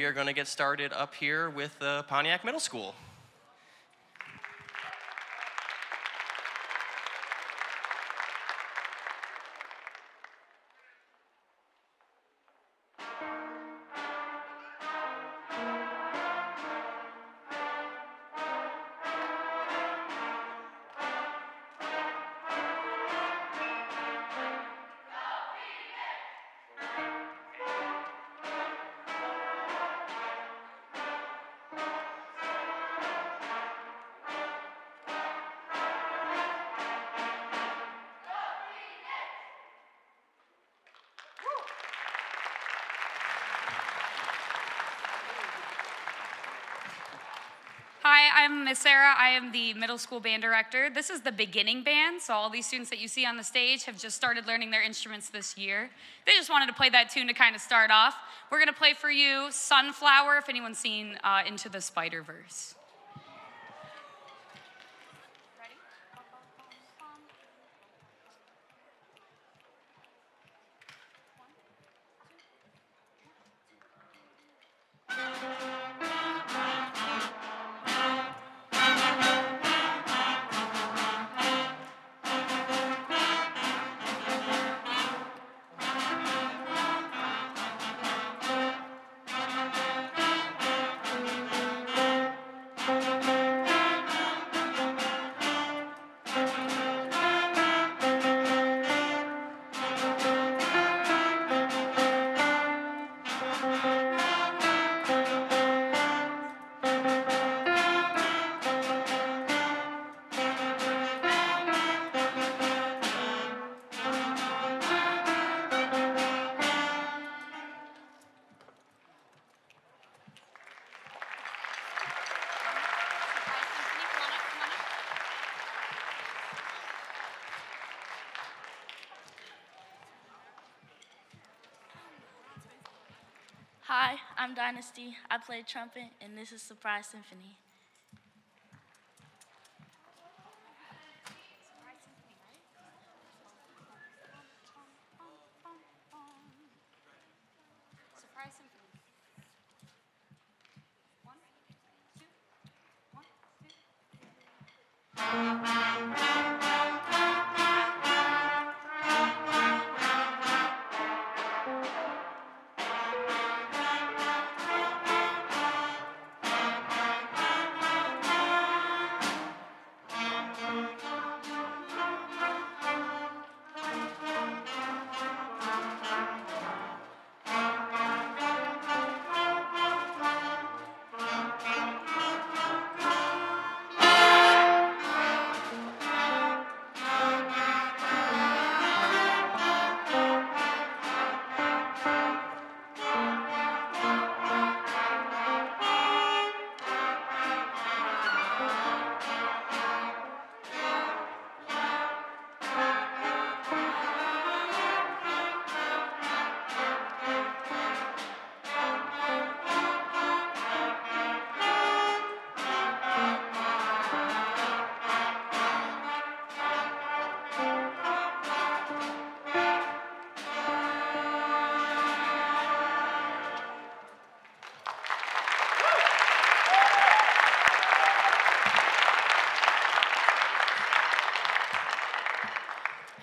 are going to get started up here with Pontiac Middle School. Hi, I'm Miss Sarah. I am the middle school band director. This is the beginning band, so all these students that you see on the stage have just started learning their instruments this year. They just wanted to play that tune to kind of start off. We're going to play for you Sunflower, if anyone's seen Into the Spider-Verse. Hi, I'm Dynasty. I play trumpet, and this is Surprise Symphony. Surprise Symphony. 1, 2, 1, 2.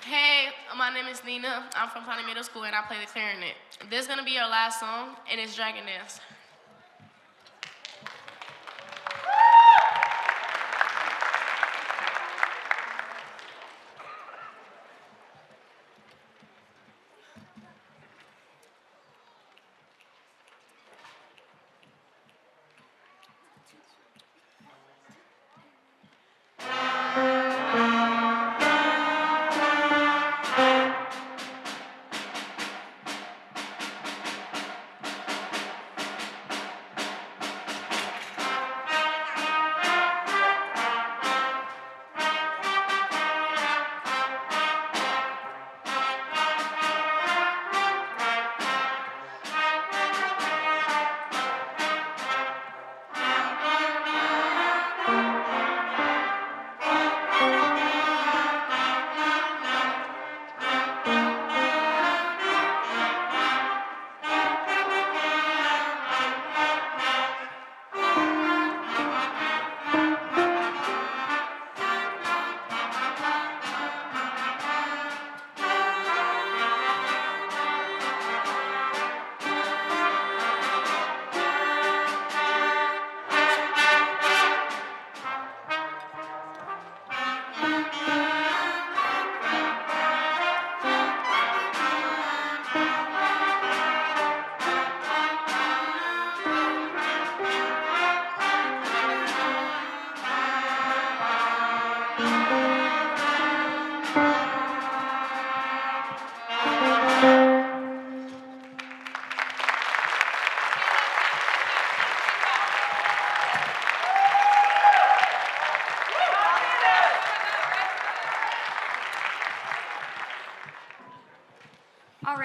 Hey, my name is Nina. I'm from Pontiac Middle School, and I play the clarinet. This is going to be our last song, and it's Dragon Dance.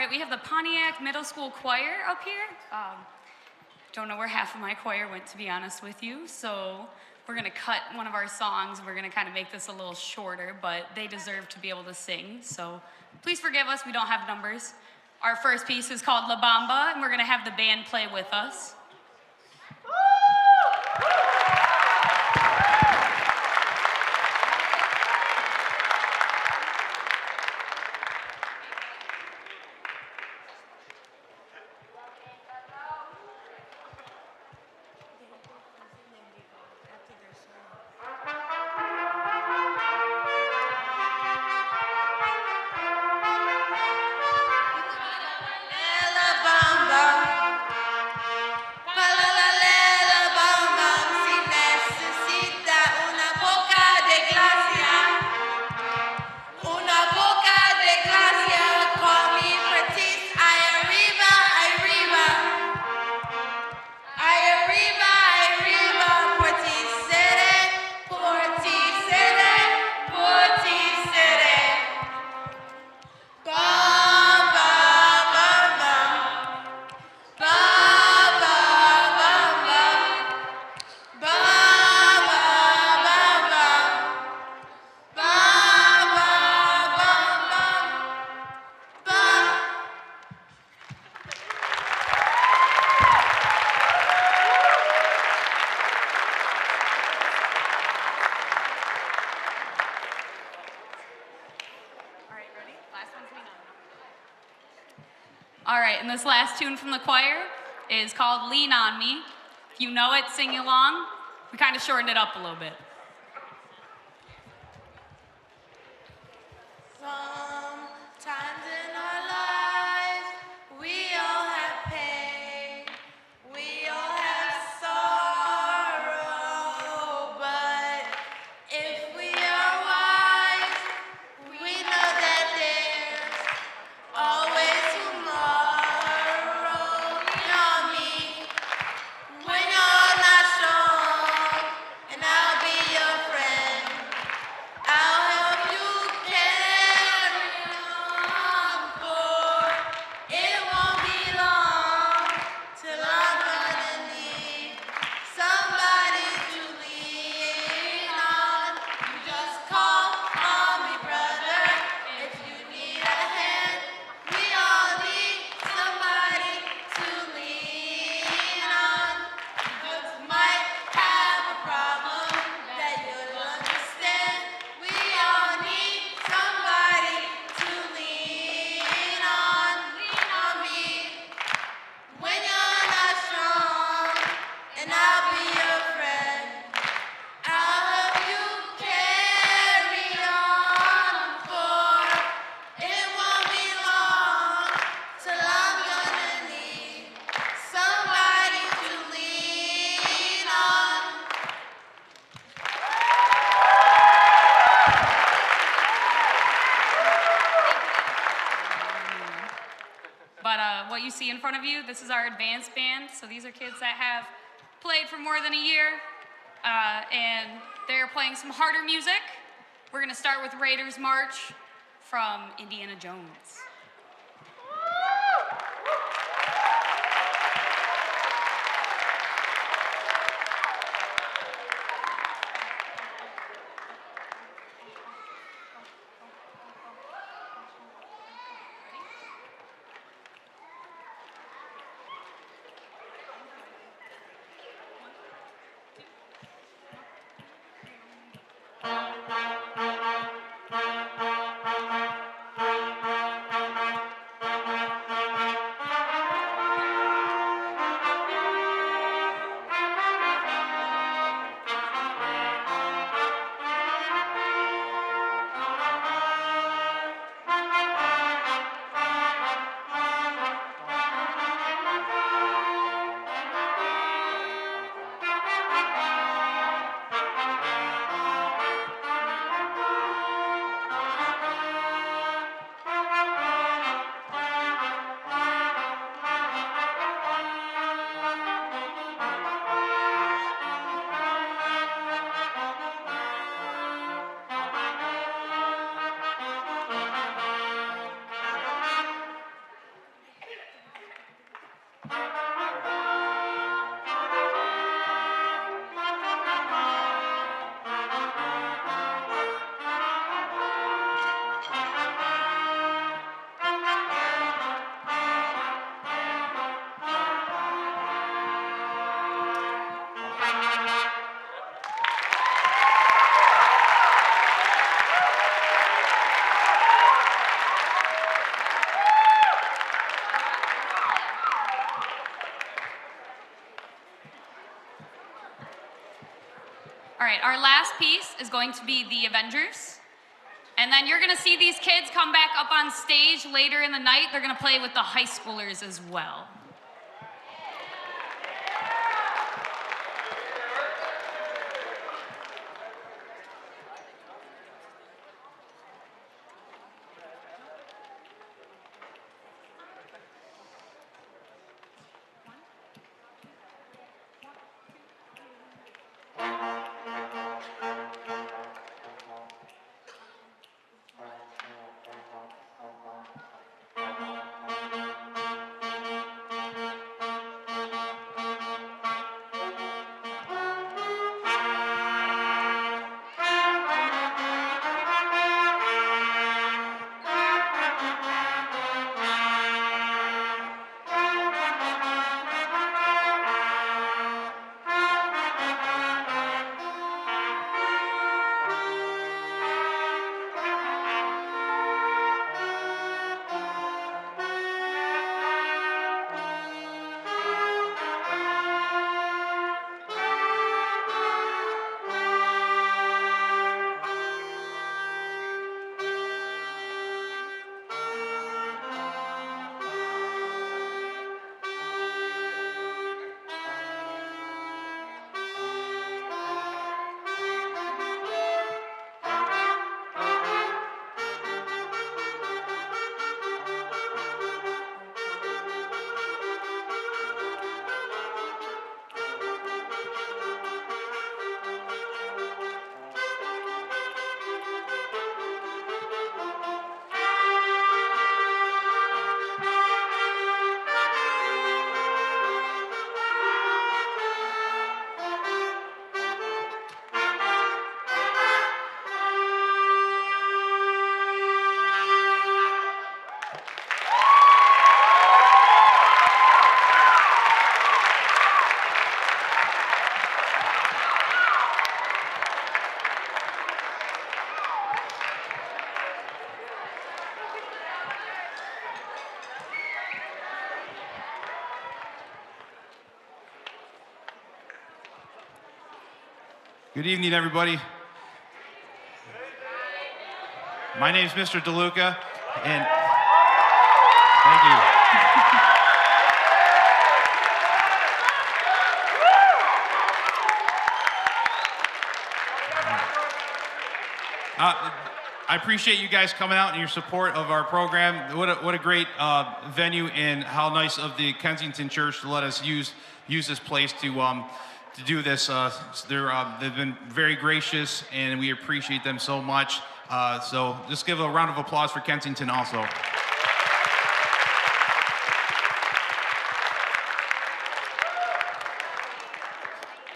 right, we have the Pontiac Middle School Choir up here. Don't know where half of my choir went, to be honest with you, so we're gonna cut one of our songs. We're gonna kind of make this a little shorter, but they deserve to be able to sing, so please forgive us, we don't have numbers. Our first piece is called La Bamba, and we're gonna have the band play with us. All right, and this last tune from the choir is called Lean On Me. If you know it, sing along. We kind of shortened it up a little bit. Sometimes in our lives, we all have pain, we all have sorrow, but if we are wise, we know that there's always tomorrow. Lean on me when you're not strong, and I'll be your friend. I'll help you carry on, for it won't be long till I'm gonna need somebody to lean on. You just call on me, brother, if you need a hand. We all need somebody to lean on. You just might have a problem that you'll understand. We all need somebody to lean on. Lean on me when you're not strong, and I'll be your friend. I'll help you carry on, for it won't be long till I'm gonna need somebody to lean on. But what you see in front of you, this is our advanced band. So these are kids that have played for more than a year, and they're playing some harder music. We're gonna start with Raiders March from Indiana Jones. right, our last piece is going to be the Avengers. And then you're gonna see these kids come back up on stage later in the night. They're gonna play with the high schoolers as well. Good evening, everybody. My name is Mr. DeLuca, and thank you. I appreciate you guys coming out and your support of our program. What a great venue, and how nice of the Kensington Church to let us use this place to do this. They've been very gracious, and we appreciate them so much. So just give a round of applause for Kensington also.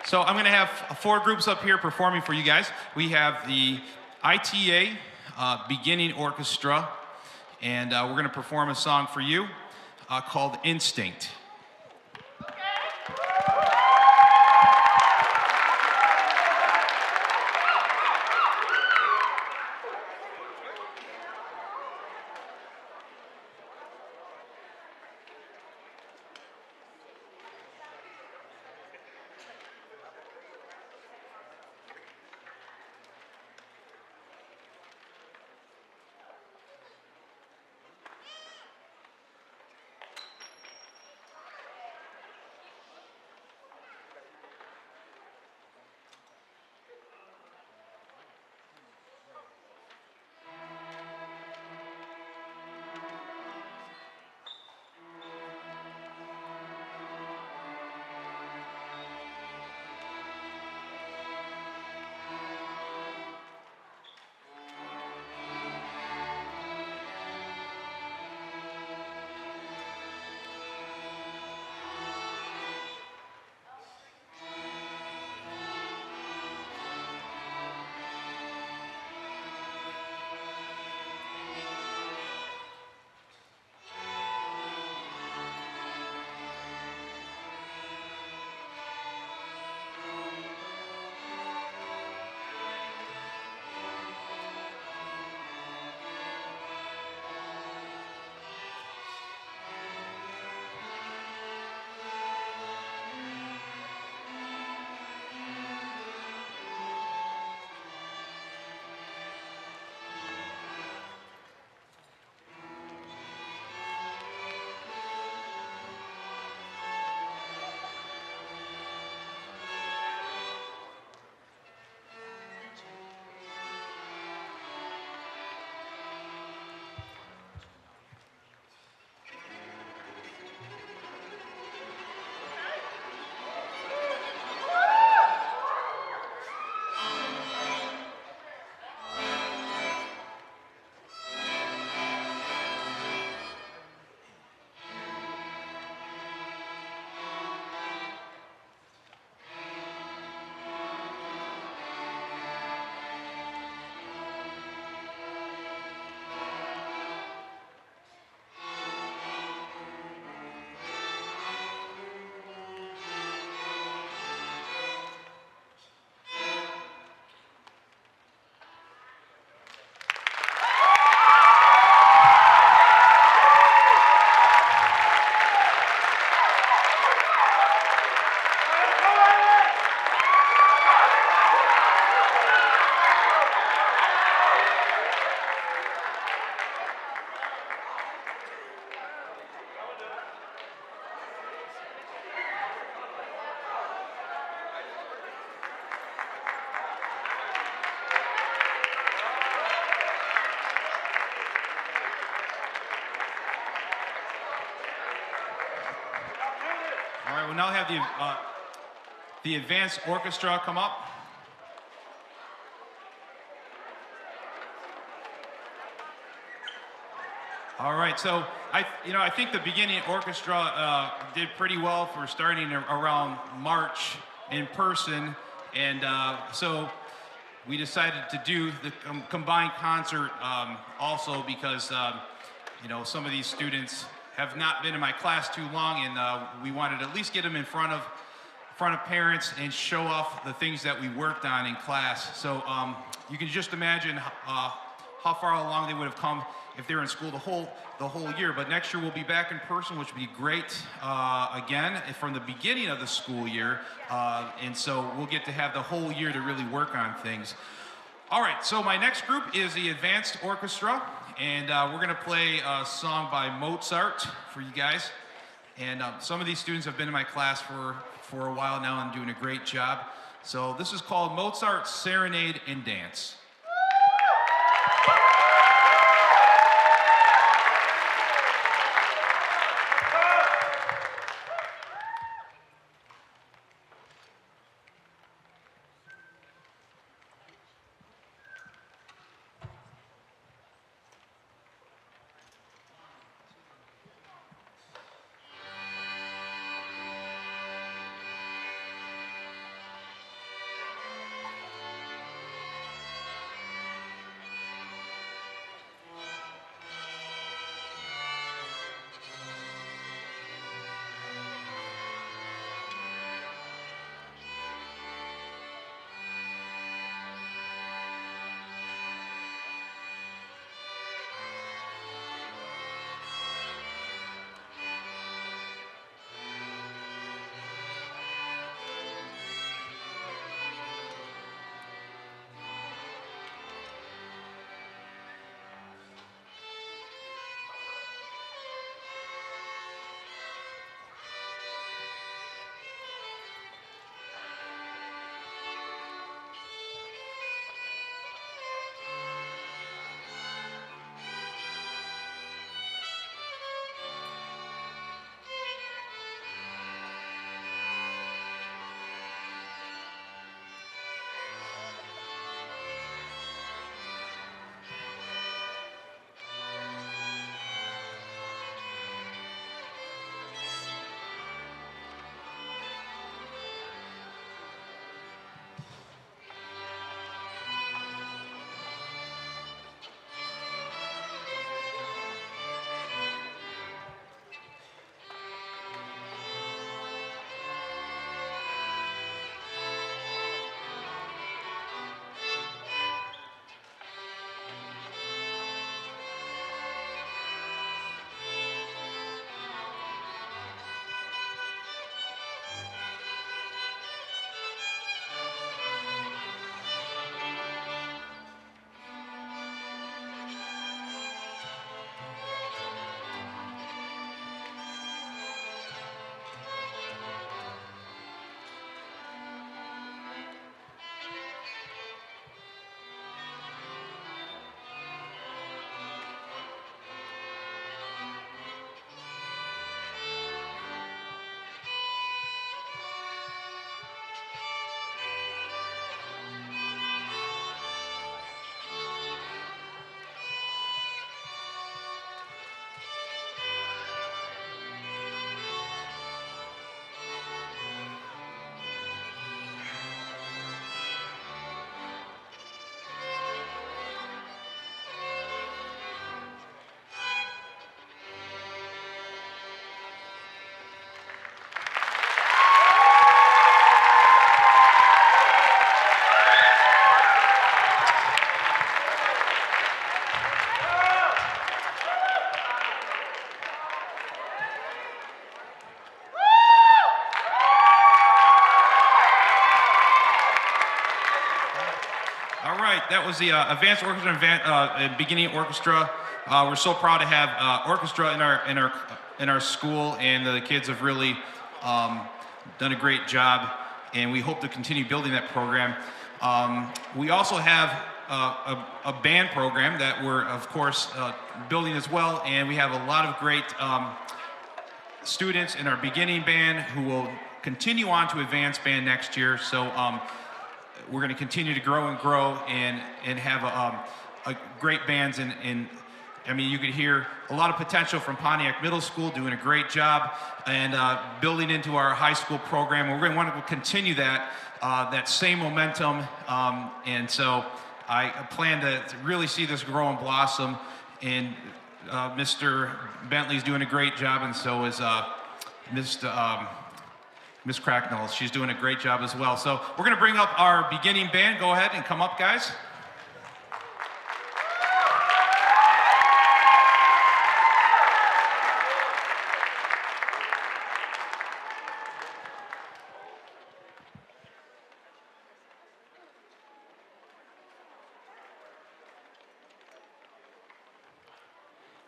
So I'm going to have 4 groups up here performing for you guys. We have the ITA Beginning Orchestra, and we're going to perform a song for you called Instinct. right, we'll now have the advanced orchestra come up. All right, so I think the beginning orchestra did pretty well for starting around March in person, and so we decided to do the combined concert also because some of these students have not been in my class too long, and we wanted to at least get them in front of parents and show off the things that we worked on in class. So you can just imagine how far along they would have come if they were in school the whole year. But next year we'll be back in person, which would be great again from the beginning of the school year. And so we'll get to have the whole year to really work on things. All right, so my next group is the advanced orchestra, and we're gonna play a song by Mozart for you guys. And some of these students have been in my class for a while now and doing a great job. So this is called Mozart's Serenade and Dance. That was the advanced orchestra and beginning orchestra. We're so proud to have orchestra in our school, and the kids have really done a great job, and we hope to continue building that program. We also have a band program that we're of course building as well, and we have a lot of great students in our beginning band who will continue on to advanced band next year. So we're going to continue to grow and have a great bands. I mean, you could hear a lot of potential from Pontiac Middle School, doing a great job, and building into our high school program. We're going to want to continue that same momentum, and so I plan to really see this grow and blossom. And Mr. Bentley's doing a great job, and so is Miss Cracknell. She's doing a great job as well. So we're going to bring up our beginning band. Go ahead and come up, guys.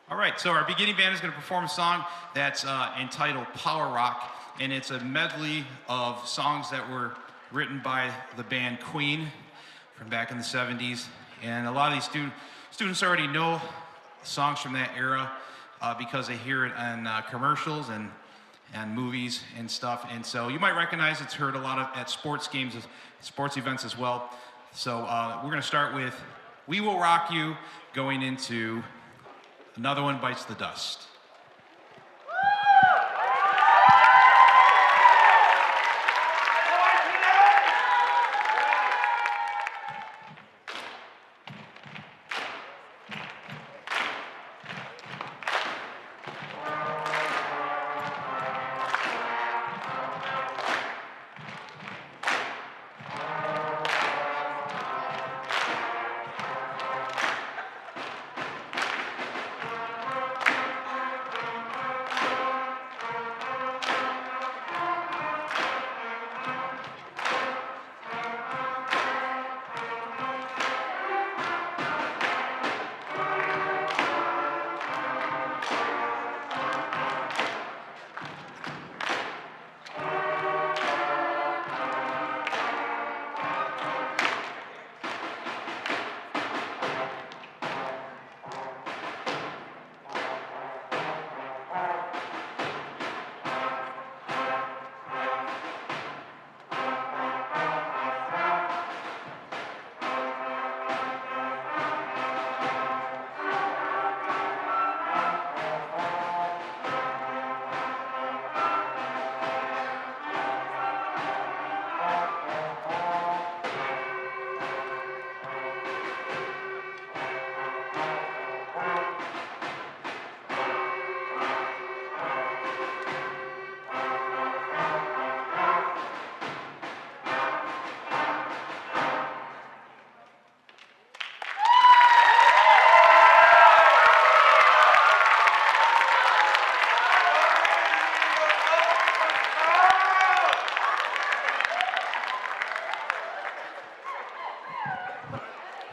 All right, so our beginning band is going to perform a song that's entitled Power Rock, and it's a medley of songs that were written by the band Queen from back in the 70s. And a lot of these students already know songs from that era because they hear it on commercials and movies and stuff. And so you might recognize it's heard a lot at sports games, sports events as well. So we're going to start with We Will Rock You, going into Another One Bites the Dust.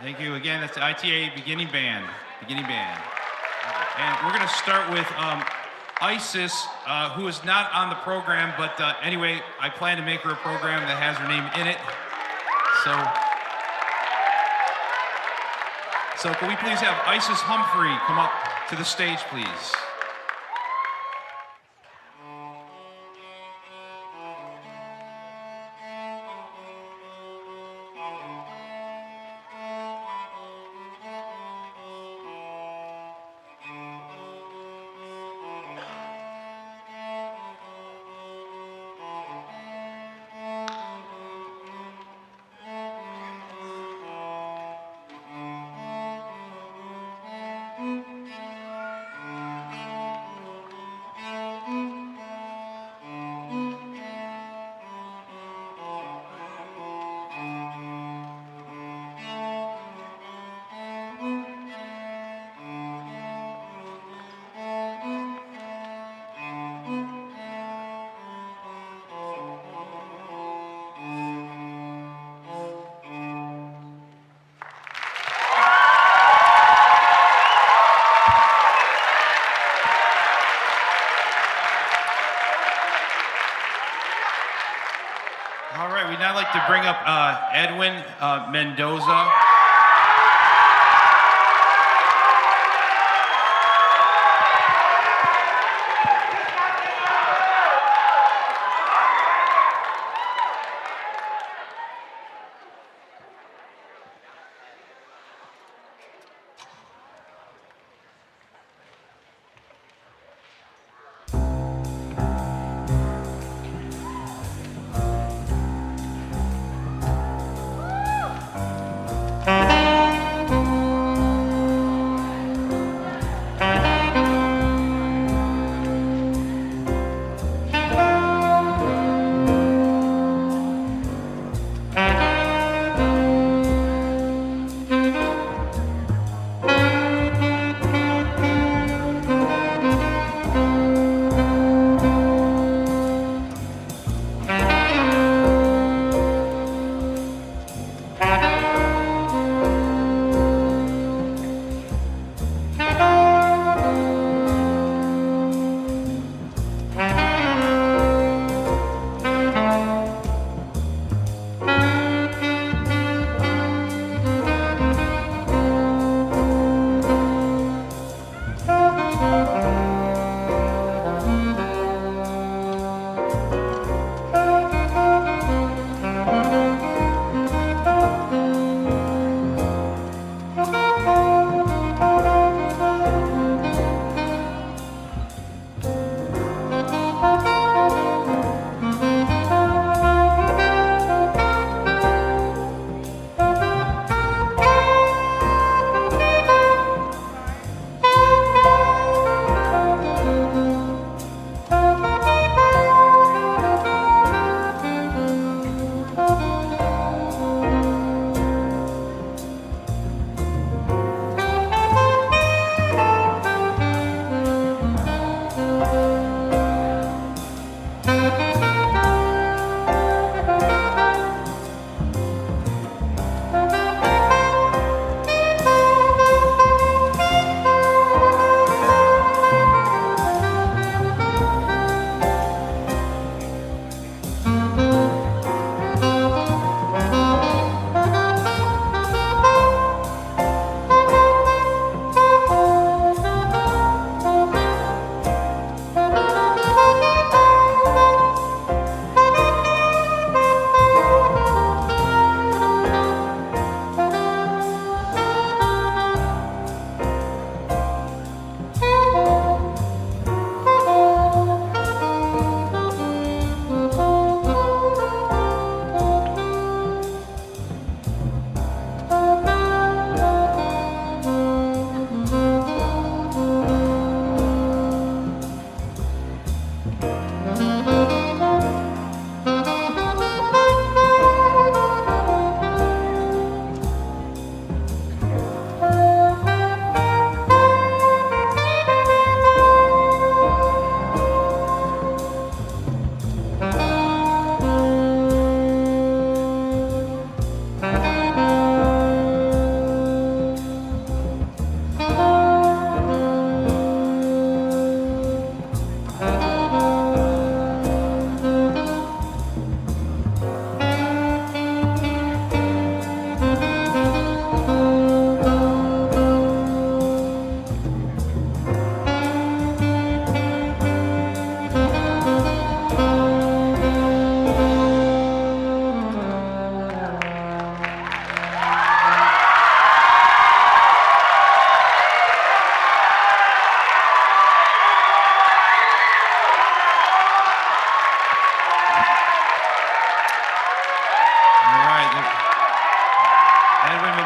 Thank you again. That's the ITA Beginning Band. And we're going to start with Isis, who is not on the program, but anyway, I plan to make her a program that has her name in it. So can we please have Isis Humphrey come up to the stage, please? All right, we'd now like to bring up Edwin Mendoza.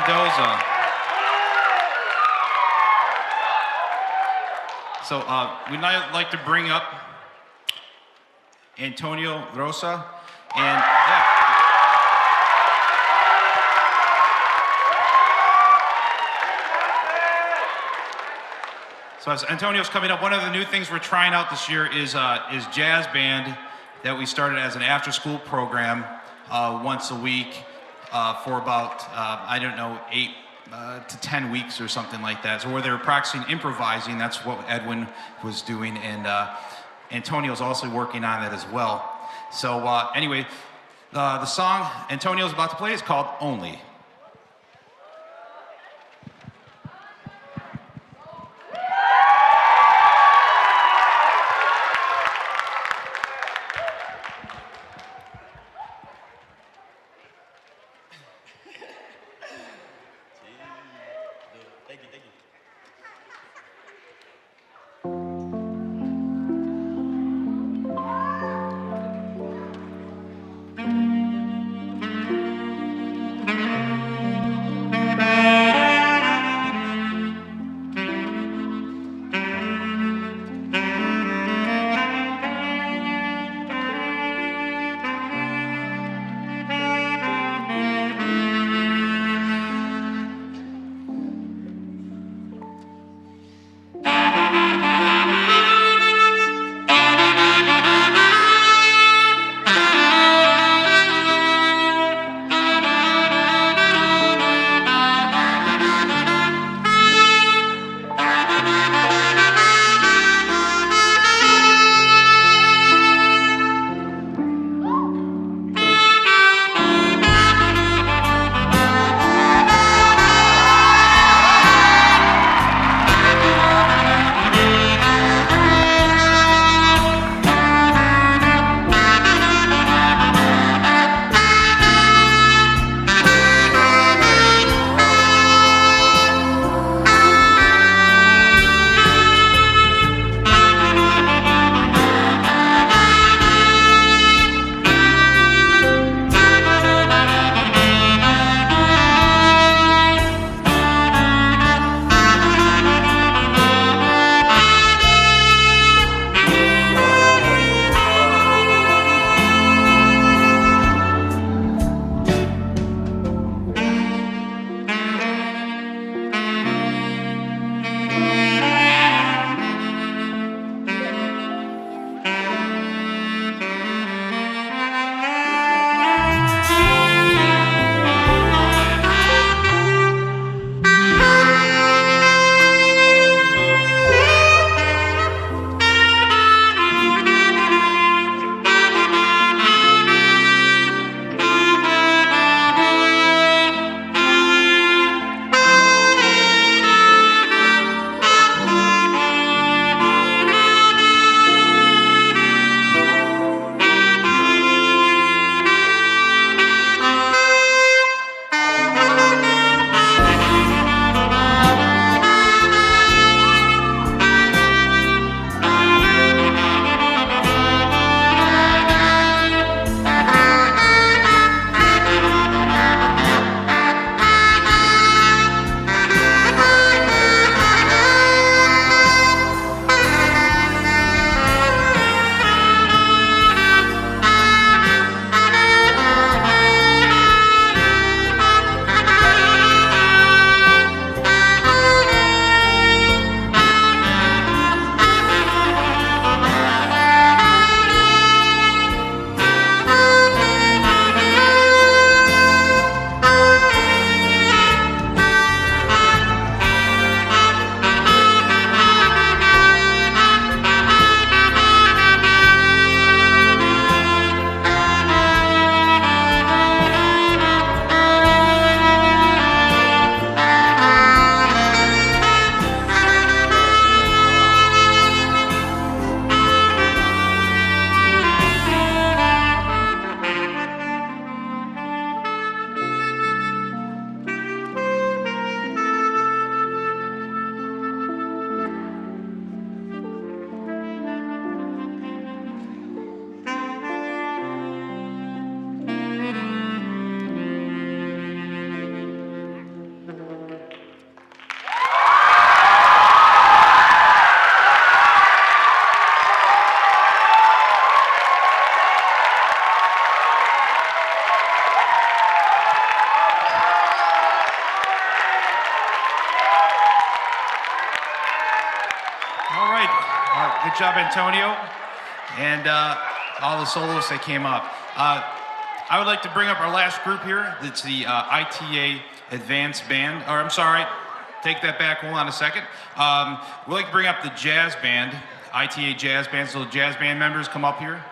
Mendoza. So we'd now like to bring up Antonio Rosa and So as Antonio's coming up, one of the new things we're trying out this year is jazz band that we started as an after-school program once a week for about, I don't know, 8 to 10 weeks or something like that. So where they were practicing improvising, that's what Edwin was doing, and Antonio's also working on that as well. So anyway, the song Antonio's about to play is called Only. Thank you. job, Antonio, and all the soloists that came up. I would like to bring up our last group here. It's the ITA Advanced Band, or I'm sorry, take that back, hold on a second. We'd like to bring up the jazz band, ITA Jazz Band, so jazz band members come up here.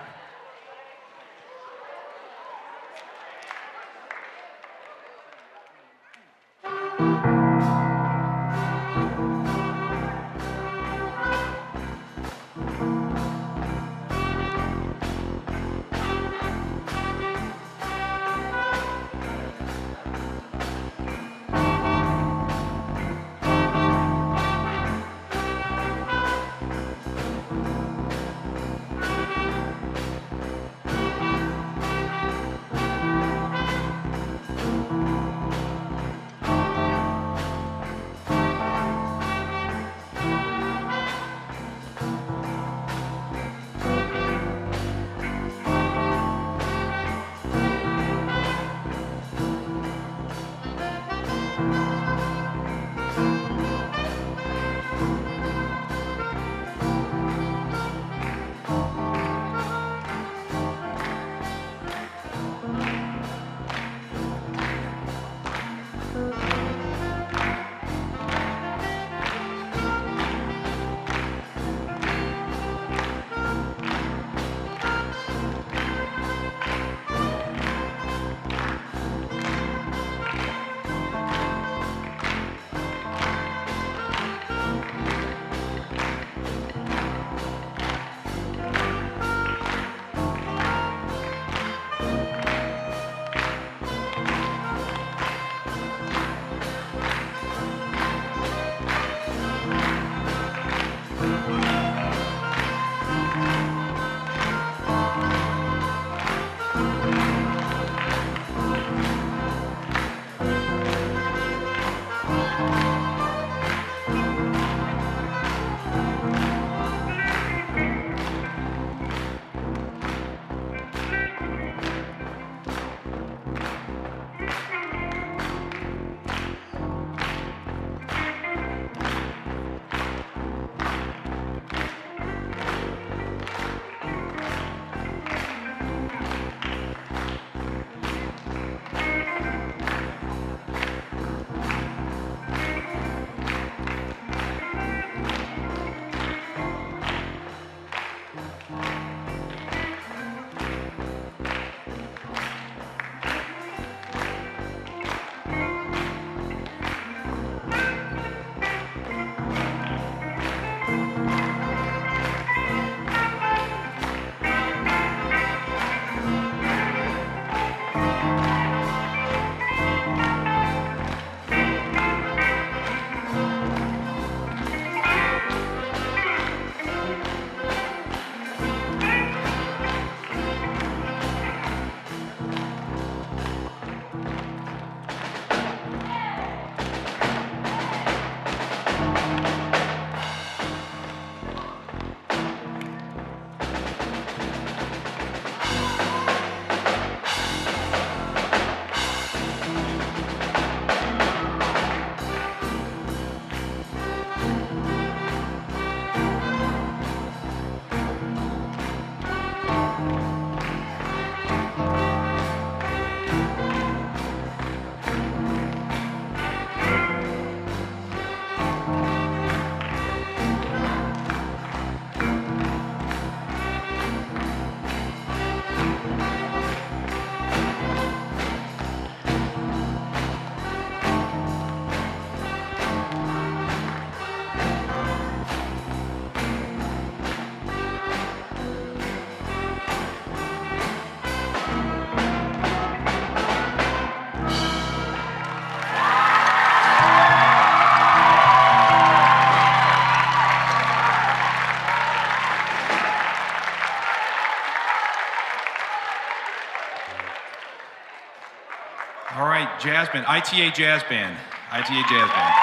All right, Jazz Band, ITA Jazz Band, ITA Jazz Band.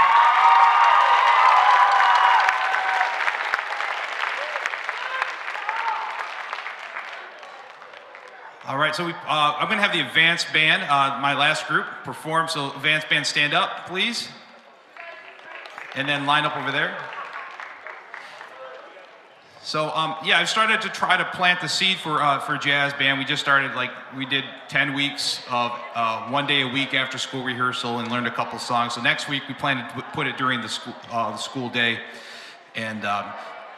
All right, so I'm going to have the advanced band, my last group, perform. So advanced band, stand up, please. And then line up over there. So yeah, I've started to try to plant the seed for jazz band. We just started, like, we did 10 weeks of 1 day a week after school rehearsal and learned a couple songs. So next week we plan to put it during the school day and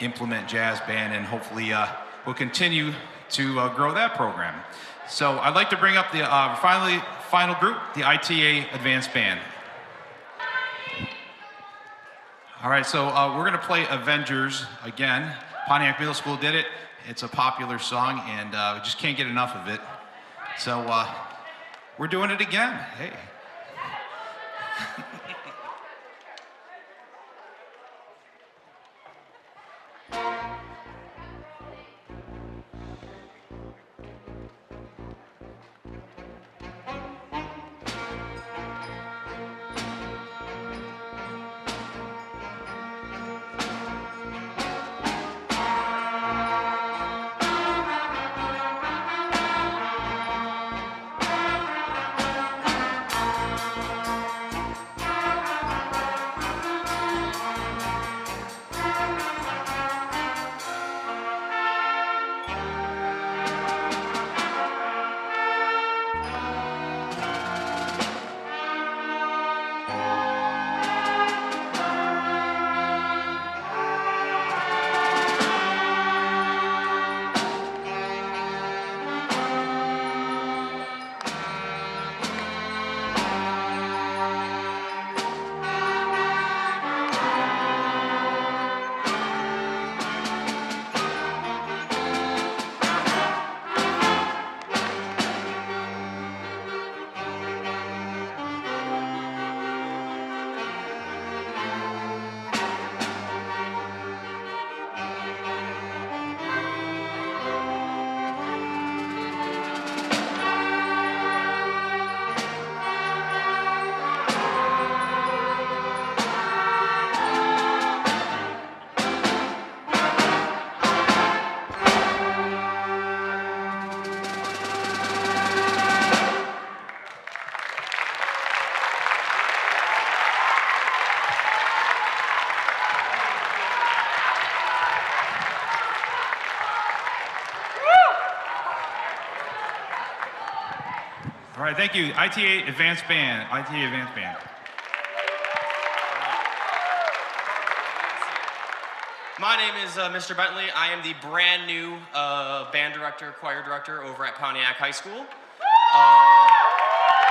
implement jazz band, and hopefully we'll continue to grow that program. So I'd like to bring up the final group, the ITA Advanced Band. All right, so we're gonna play Avengers again. Pontiac Middle School did it. It's a popular song, and we just can't get enough of it. So we're doing it again. Hey. All right, thank you. ITA Advanced Band. ITA Advanced Band. My name is Mr. Bentley. I am the brand new band director, choir director over at Pontiac High School.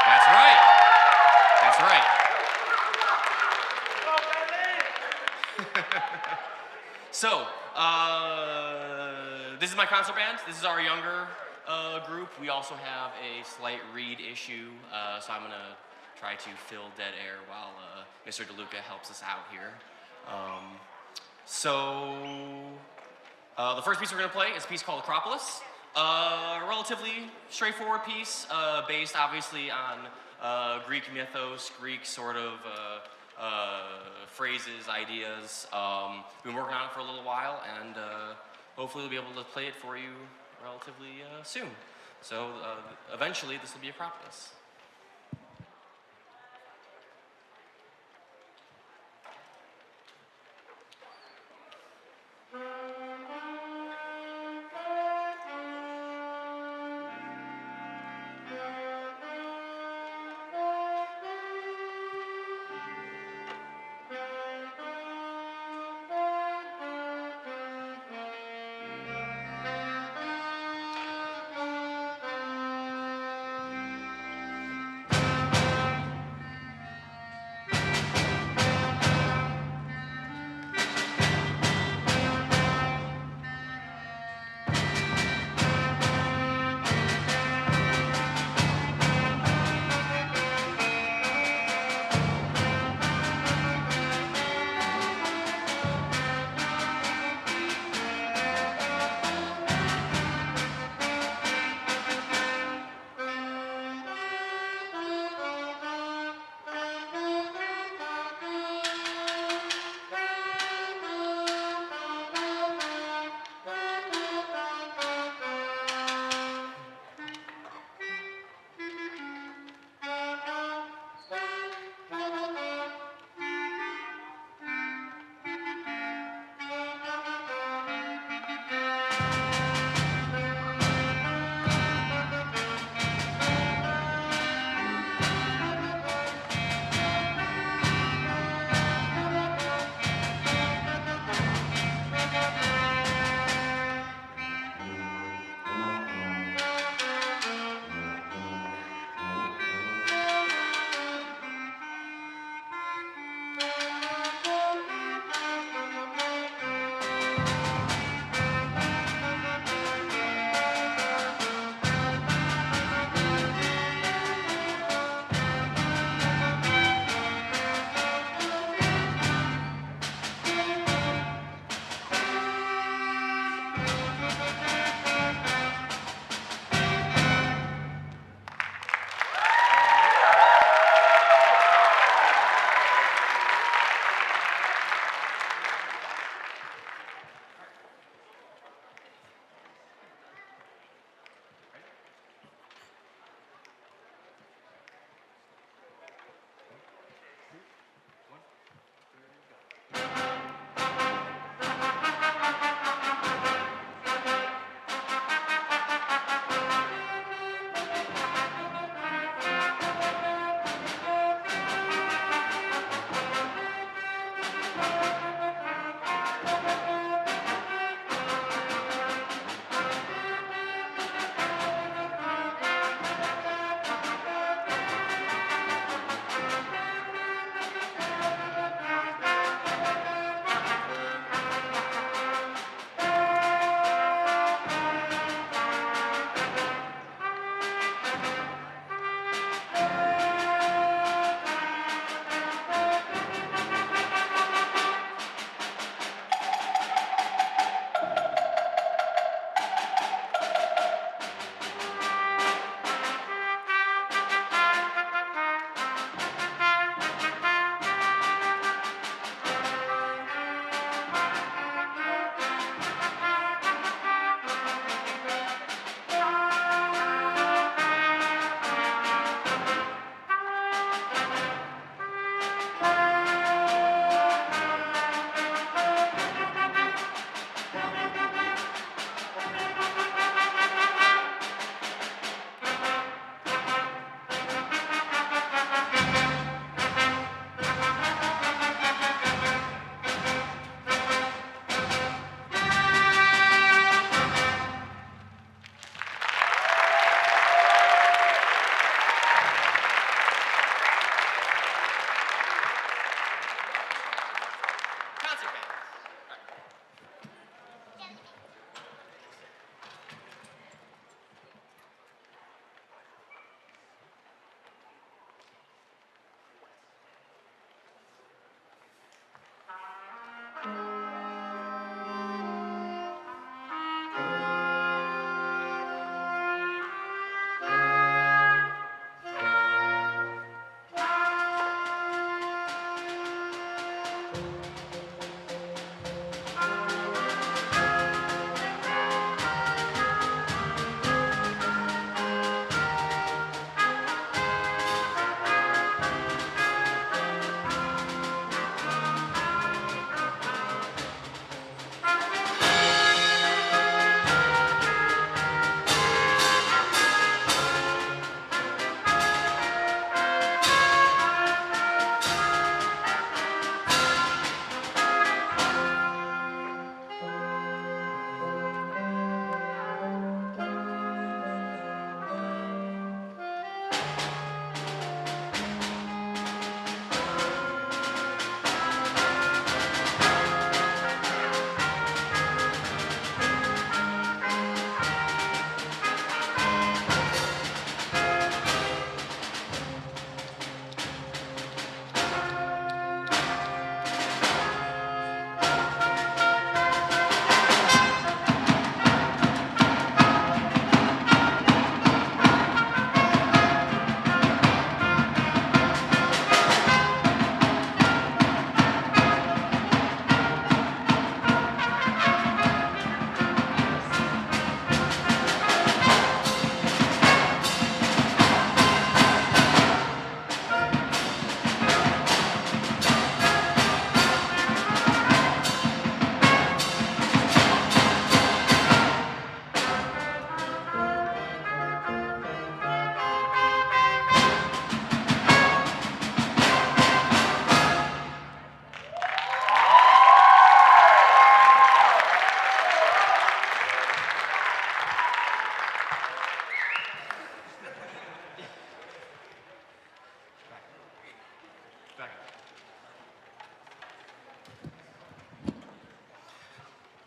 That's right. That's right. So, this is my concert band. This is our younger group. We also have a slight reed issue, so I'm gonna try to fill dead air while Mr. DeLuca helps us out here. The first piece we're gonna play is a piece called Acropolis. A relatively straightforward piece, based obviously on Greek mythos, Greek sort of phrases, ideas. We've been working on it for a little while, and hopefully we'll be able to play it for you relatively soon. So eventually this will be Acropolis.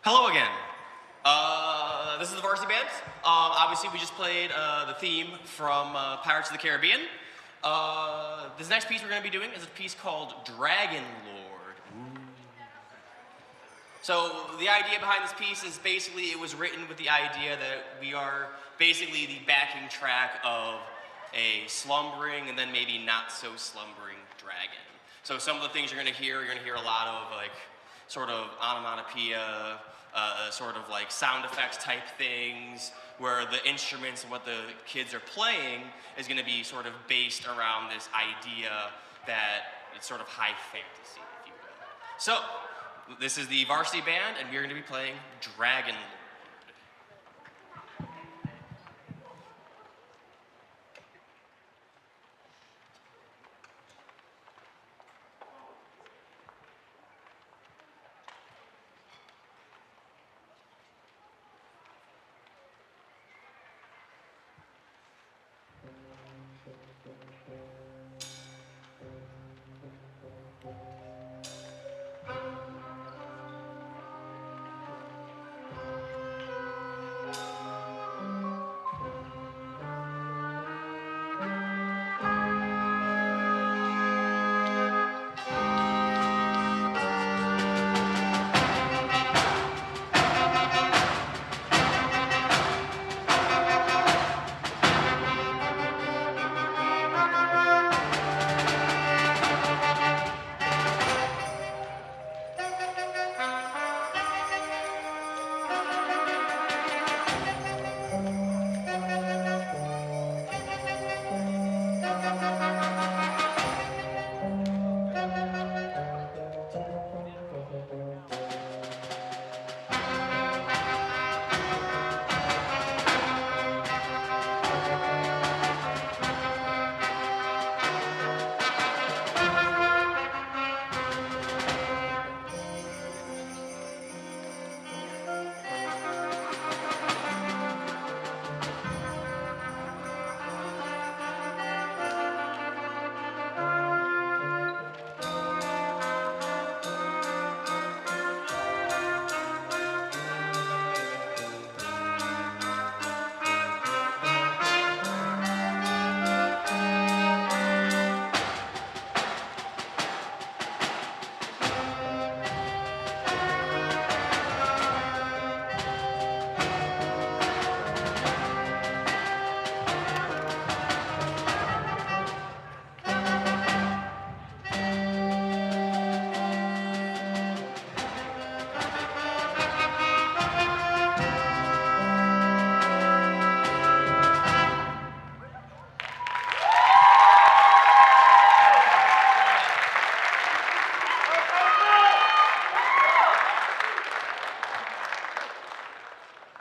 Hello again. This is the varsity band. Obviously, we just played the theme from Pirates of the Caribbean. This next piece we're going to be doing is a piece called Dragon Lord. Ooh. So the idea behind this piece is basically it was written with the idea that we are basically the backing track of a slumbering and then maybe not so slumbering dragon. So some of the things you're going to hear a lot of like sort of onomatopoeia, sort of like sound effects type things, where the instruments and what the kids are playing is going to be sort of based around this idea that it's sort of high fantasy, if you will. So, this is the varsity band, and we're going to be playing Dragon Lord.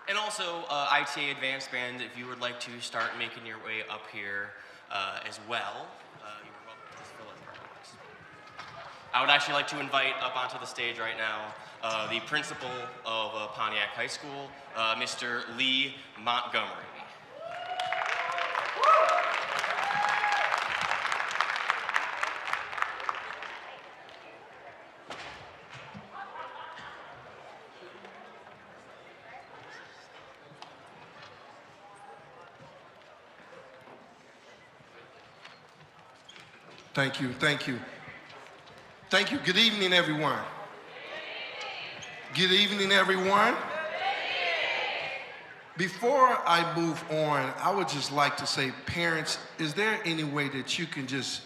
And also, ITA Advanced Band, if you would like to start making your way up here as well, you're welcome to fill in products. I would actually like to invite up onto the stage right now the principal of Pontiac High School, Mr. Lee Montgomery. Thank you, thank you. Thank you. Good evening, everyone. Good evening, everyone. Before I move on, I would just like to say, parents, is there any way that you can just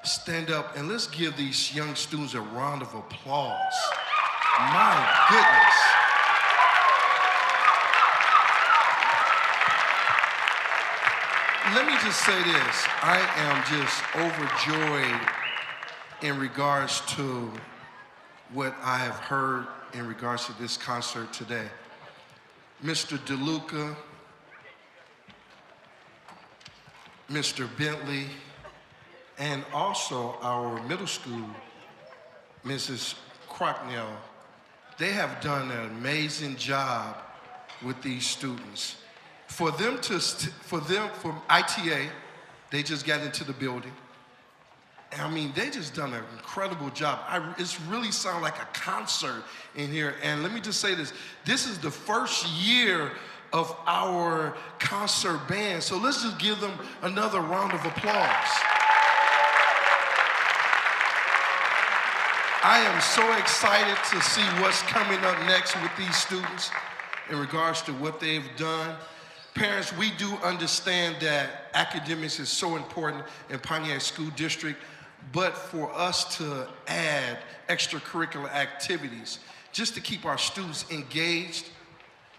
stand up and let's give these young students a round of applause? My goodness. Let me just say this. I am just overjoyed in regards to what I have heard in regards to this concert today. Mr. DeLuca, Mr. Bentley, and also our middle school, Mrs. Crocknell, they have done an amazing job with these students. For ITA, they just got into the building. I mean, they just done an incredible job. It's really sound like a concert in here. And let me just say this. This is the first year of our concert band. So let's just give them another round of applause. I am so excited to see what's coming up next with these students in regards to what they've done. Parents, we do understand that academics is so important in Pontiac School District, but for us to add extracurricular activities, just to keep our students engaged,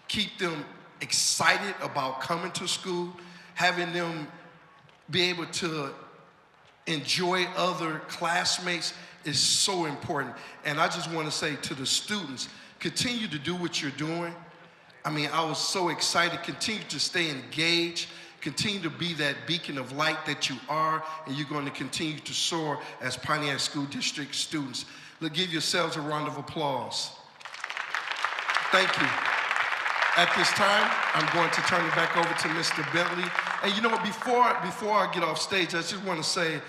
keep them excited about coming to school, having them be able to enjoy other classmates is so important. And I just want to say to the students, continue to do what you're doing. I mean, I was so excited. Continue to stay engaged. Continue to be that beacon of light that you are, and you're going to continue to soar as Pontiac School District students. Let's give yourselves a round of applause. Thank you. At this time, I'm going to turn it back over to Mr. Bentley. And you know what, before I get off stage, I just want to say,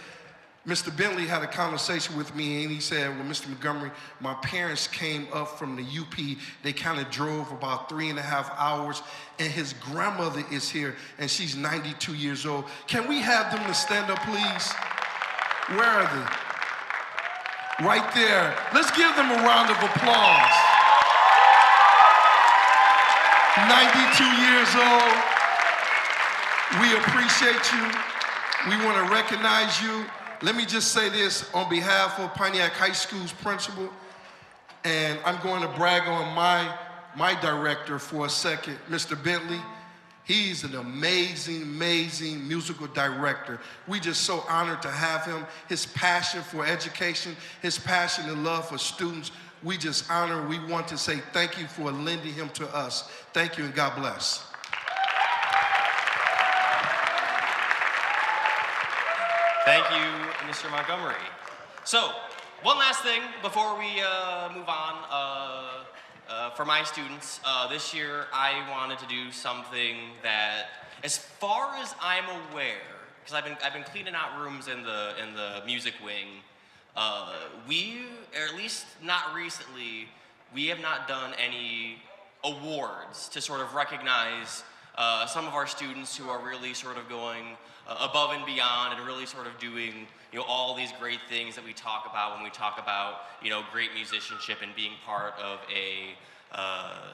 Mr. Bentley had a conversation with me, and he said, well, Mr. Montgomery, my parents came up from the UP. They kind of drove about 3.5 hours, and his grandmother is here, and she's 92 years old. Can we have them to stand up, please? Where are they? Right there. Let's give them a round of applause. 92 years old. We appreciate you. We want to recognize you. Let me just say this on behalf of Pontiac High School's principal, and I'm going to brag on my director for a second, Mr. Bentley. He's an amazing, amazing musical director. We just so honored to have him. His passion for education, his passion and love for students, we just honor. We want to say thank you for lending him to us. Thank you and God bless. Thank you, Mr. Montgomery. So, one last thing before we move on. For my students, this year I wanted to do something that, as far as I'm aware, because I've been cleaning out rooms in the music wing. We, or at least not recently, we have not done any awards to sort of recognize some of our students who are really sort of going above and beyond and really sort of doing, all these great things that we talk about when we talk about, great musicianship and being part of a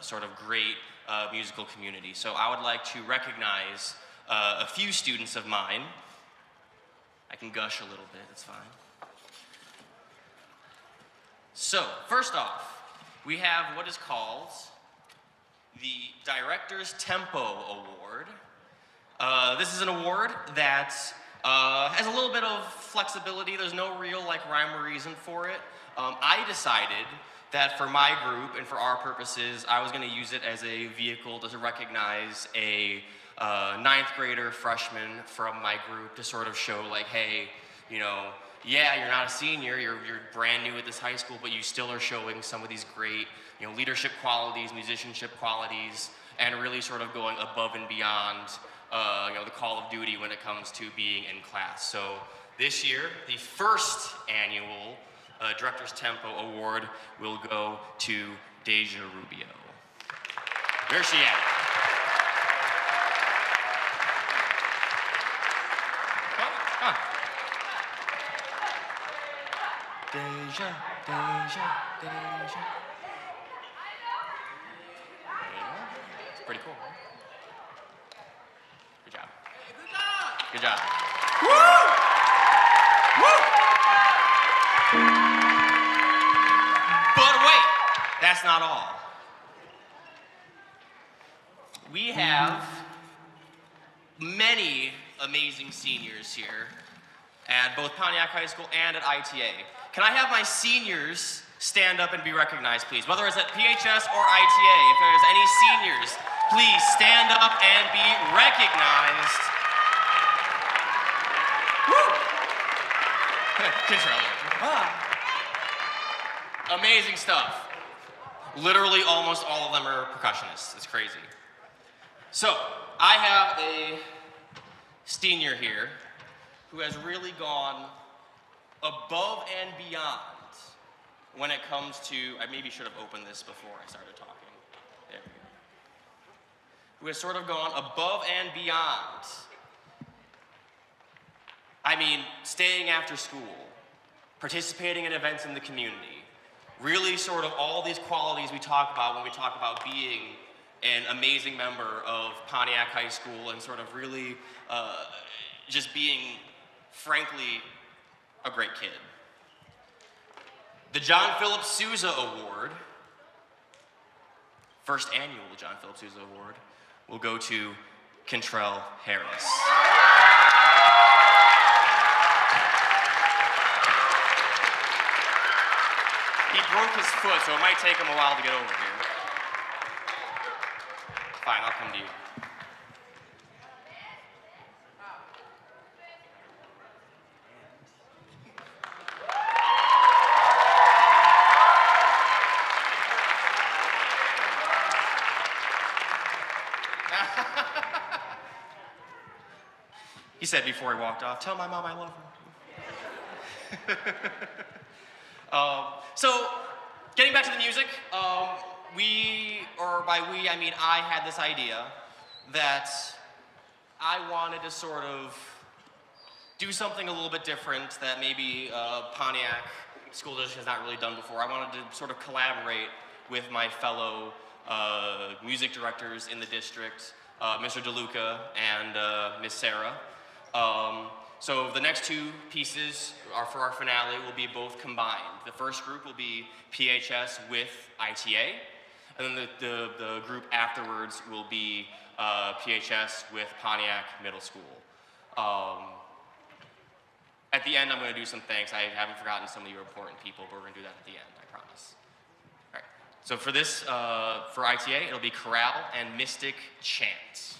sort of great musical community. So I would like to recognize a few students of mine. I can gush a little bit, it's fine. So, first off, we have what is called the Director's Tempo Award. This is an award that has a little bit of flexibility. There's no real rhyme or reason for it. I decided that for my group and for our purposes, I was going to use it as a vehicle to recognize a 9th grader freshman from my group to sort of show hey, yeah, you're not a senior, you're brand new at this high school, but you still are showing some of these great, leadership qualities, musicianship qualities, and really sort of going above and beyond, the call of duty when it comes to being in class. So this year, the first annual Director's Tempo Award will go to Deja Rubio. Where's she at? Come on. Deja, Deja, Deja. It's pretty cool. Good job. Good job. Woo! Woo! But wait, that's not all. We have many amazing seniors here at both Pontiac High School and at ITA. Can I have my seniors stand up and be recognized, please? Whether it's at PHS or ITA, if there's any seniors, please stand up and be recognized. Woo! Control. Amazing stuff. Literally almost all of them are percussionists. It's crazy. So, I have a senior here who has really gone above and beyond when it comes to, I maybe should have opened this before I started talking. There we go. Who has sort of gone above and beyond. I mean, staying after school, participating in events in the community, really sort of all these qualities we talk about when we talk about being an amazing member of Pontiac High School and sort of really just being, frankly, a great kid. The John Philip Sousa Award, first annual John Philip Sousa Award, will go to Kentrell Harris. He broke his foot, so it might take him a while to get over here. Fine, I'll come to you. He said before he walked off, "Tell my mom I love her." So, getting back to the music, by we, I mean I had this idea that I wanted to sort of do something a little bit different that maybe Pontiac School District has not really done before. I wanted to sort of collaborate with my fellow music directors in the district, Mr. DeLuca and Miss Sarah. So the next two pieces are for our finale will be both combined. The first group will be PHS with ITA, and then the group afterwards will be PHS with Pontiac Middle School. At the end, I'm going to do some thanks. I haven't forgotten some of your important people, but we're going to do that at the end, I promise. All right. So for this, for ITA, it'll be Chorale and Mystic Chant.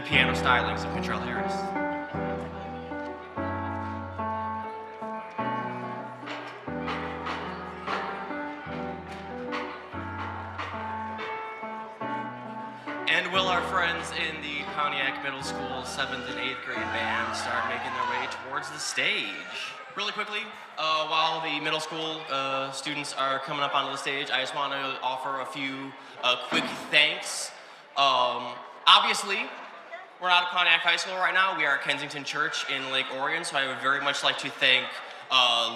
piano stylings of Contrell Harris. And will our friends in the Pontiac Middle School 7th and 8th grade band start making their way towards the stage? Really quickly, while the middle school students are coming up onto the stage, I just want to offer a few quick thanks. Obviously, we're not at Pontiac High School right now. We are at Kensington Church in Lake Orion, so I would very much like to thank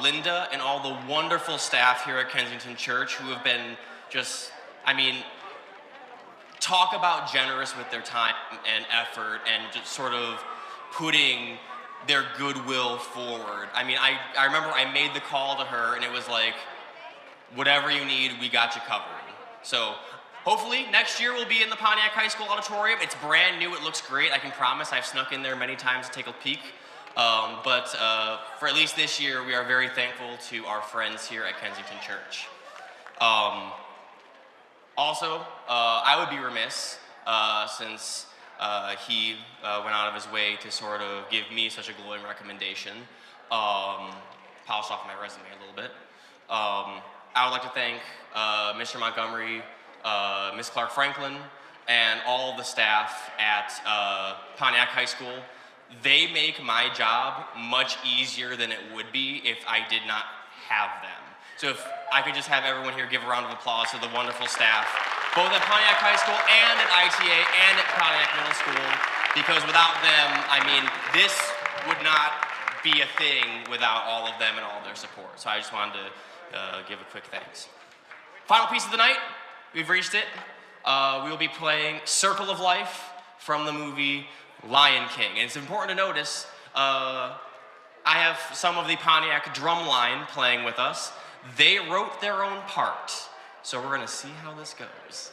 Linda and all the wonderful staff here at Kensington Church who have been just, talk about generous with their time and effort and just sort of putting their goodwill forward. I remember I made the call to her and it was like, whatever you need, we got you covered. So hopefully next year we'll be in the Pontiac High School auditorium. It's brand new, it looks great. I can promise I've snuck in there many times to take a peek. But for at least this year, we are very thankful to our friends here at Kensington Church. Also, I would be remiss, since he went out of his way to sort of give me such a glowing recommendation, polish off my resume a little bit. I would like to thank Mr. Montgomery, Ms. Clark Franklin, and all of the staff at Pontiac High School. They make my job much easier than it would be if I did not have them. So if I could just have everyone here give a round of applause to the wonderful staff, both at Pontiac High School and at ITA and at Pontiac Middle School, because without them, this would not be a thing without all of them and all their support. So I just wanted to give a quick thanks. Final piece of the night, we've reached it. We will be playing Circle of Life from the movie Lion King. And it's important to notice, I have some of the Pontiac drum line playing with us. They wrote their own part, so we're gonna see how this goes.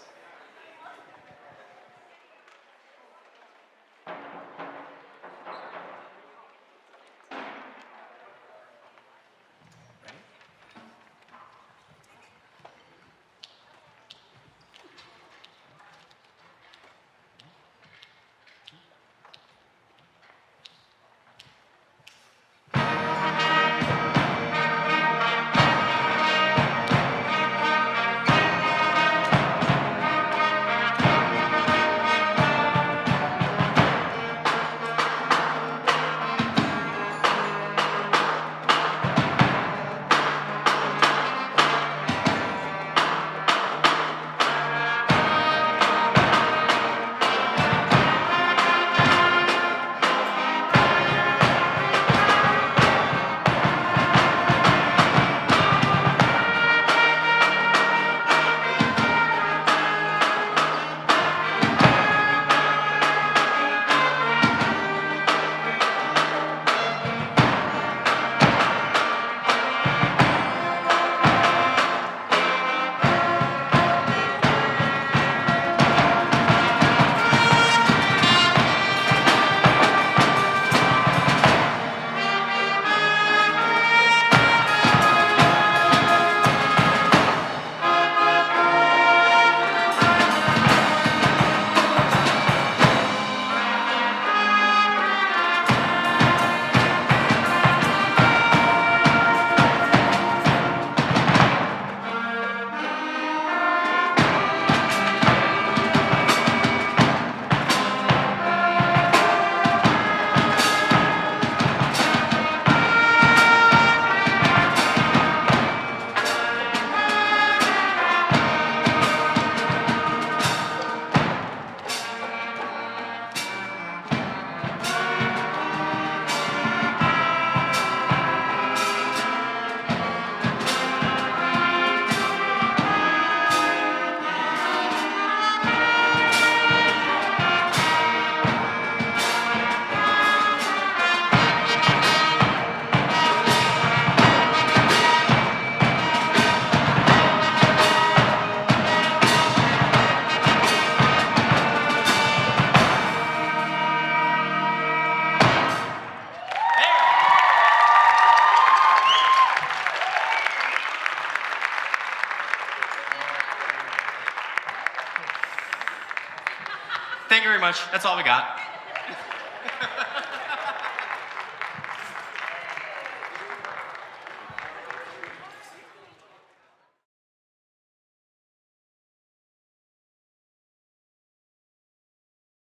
Thank you very much. That's all we got.